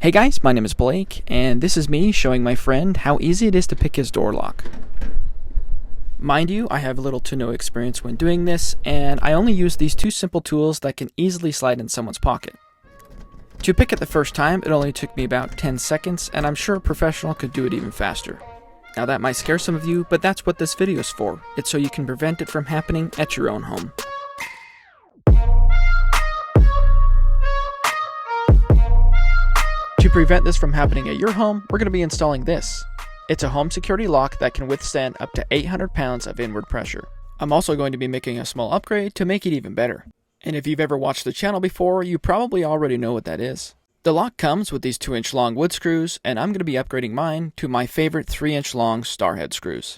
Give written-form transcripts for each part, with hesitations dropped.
Hey guys, my name is Blake, and this is me showing my friend how easy it is to pick his door lock. Mind you, I have little to no experience when doing this, and I only use these two simple tools that can easily slide in someone's pocket. To pick it the first time, it only took me about 10 seconds, and I'm sure a professional could do it even faster. Now that might scare some of you, but that's what this video is for. It's so you can prevent it from happening at your own home. To prevent this from happening at your home, we're going to be installing this. It's a home security lock that can withstand up to 800 pounds of inward pressure. I'm also going to be making a small upgrade to make it even better. And if you've ever watched the channel before, you probably already know what that is. The lock comes with these 2-inch long wood screws, and I'm going to be upgrading mine to my favorite 3-inch long starhead screws.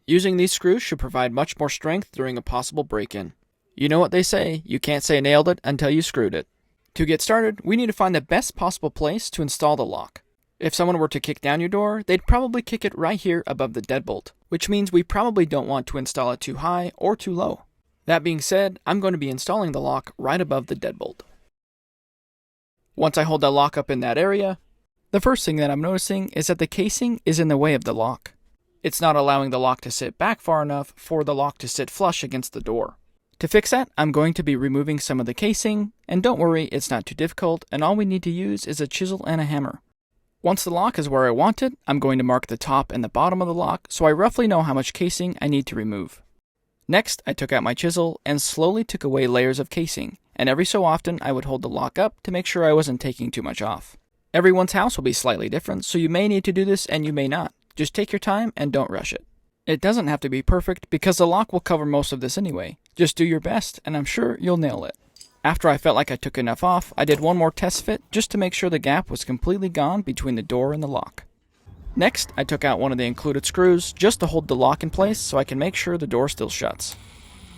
Using these screws should provide much more strength during a possible break-in. You know what they say, you can't say nailed it until you screwed it. To get started, we need to find the best possible place to install the lock. If someone were to kick down your door, they'd probably kick it right here above the deadbolt, which means we probably don't want to install it too high or too low. That being said, I'm going to be installing the lock right above the deadbolt. Once I hold the lock up in that area, the first thing that I'm noticing is that the casing is in the way of the lock. It's not allowing the lock to sit back far enough for the lock to sit flush against the door. To fix that, I'm going to be removing some of the casing, and don't worry, it's not too difficult, and all we need to use is a chisel and a hammer. Once the lock is where I want it, I'm going to mark the top and the bottom of the lock so I roughly know how much casing I need to remove. Next, I took out my chisel and slowly took away layers of casing, and every so often I would hold the lock up to make sure I wasn't taking too much off. Everyone's house will be slightly different, so you may need to do this and you may not. Just take your time and don't rush it. It doesn't have to be perfect because the lock will cover most of this anyway. Just do your best and I'm sure you'll nail it. After I felt like I took enough off, I did one more test fit just to make sure the gap was completely gone between the door and the lock. Next, I took out one of the included screws just to hold the lock in place so I can make sure the door still shuts.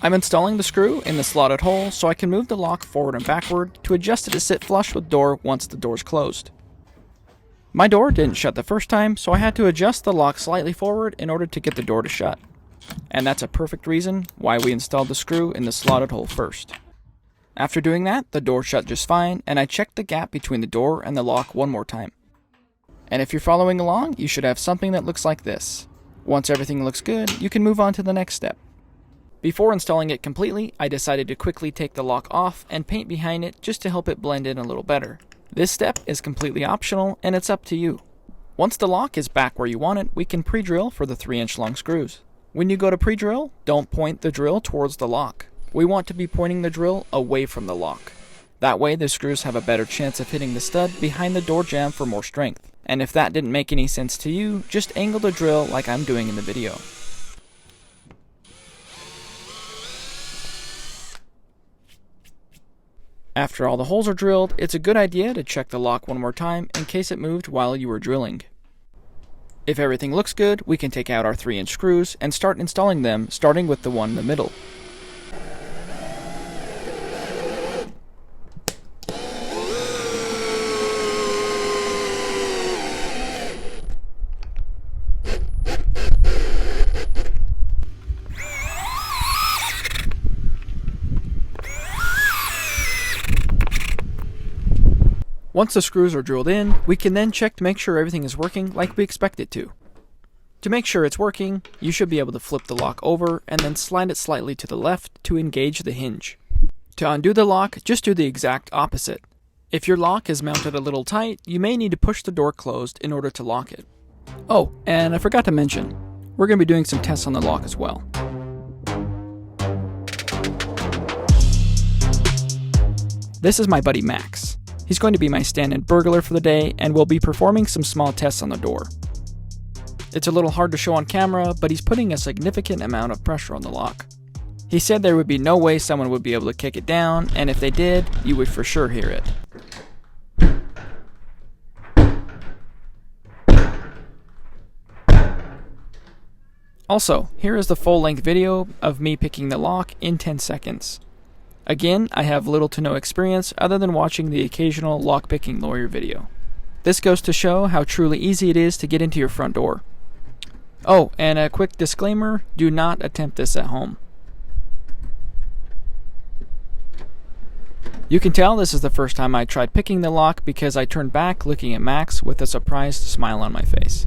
I'm installing the screw in the slotted hole so I can move the lock forward and backward to adjust it to sit flush with the door once the door's closed. My door didn't shut the first time, so I had to adjust the lock slightly forward in order to get the door to shut. And that's a perfect reason why we installed the screw in the slotted hole first. After doing that, the door shut just fine, and I checked the gap between the door and the lock one more time. And if you're following along, you should have something that looks like this. Once everything looks good, you can move on to the next step. Before installing it completely, I decided to quickly take the lock off and paint behind it just to help it blend in a little better. This step is completely optional, and it's up to you. Once the lock is back where you want it, we can pre-drill for the 3-inch long screws. When you go to pre-drill, don't point the drill towards the lock. We want to be pointing the drill away from the lock. That way the screws have a better chance of hitting the stud behind the door jamb for more strength. And if that didn't make any sense to you, just angle the drill like I'm doing in the video. After all the holes are drilled, it's a good idea to check the lock one more time in case it moved while you were drilling. If everything looks good, we can take out our 3-inch screws and start installing them, starting with the one in the middle. Once the screws are drilled in, we can then check to make sure everything is working like we expect it to. To make sure it's working, you should be able to flip the lock over and then slide it slightly to the left to engage the hinge. To undo the lock, just do the exact opposite. If your lock is mounted a little tight, you may need to push the door closed in order to lock it. Oh, and I forgot to mention, we're going to be doing some tests on the lock as well. This is my buddy Max. He's going to be my stand-in burglar for the day, and we'll be performing some small tests on the door. It's a little hard to show on camera, but he's putting a significant amount of pressure on the lock. He said there would be no way someone would be able to kick it down, and if they did, you would for sure hear it. Also, here is the full-length video of me picking the lock in 10 seconds. Again, I have little to no experience other than watching the occasional lock-picking lawyer video. This goes to show how truly easy it is to get into your front door. Oh, and a quick disclaimer, do not attempt this at home. You can tell this is the first time I tried picking the lock because I turned back looking at Max with a surprised smile on my face.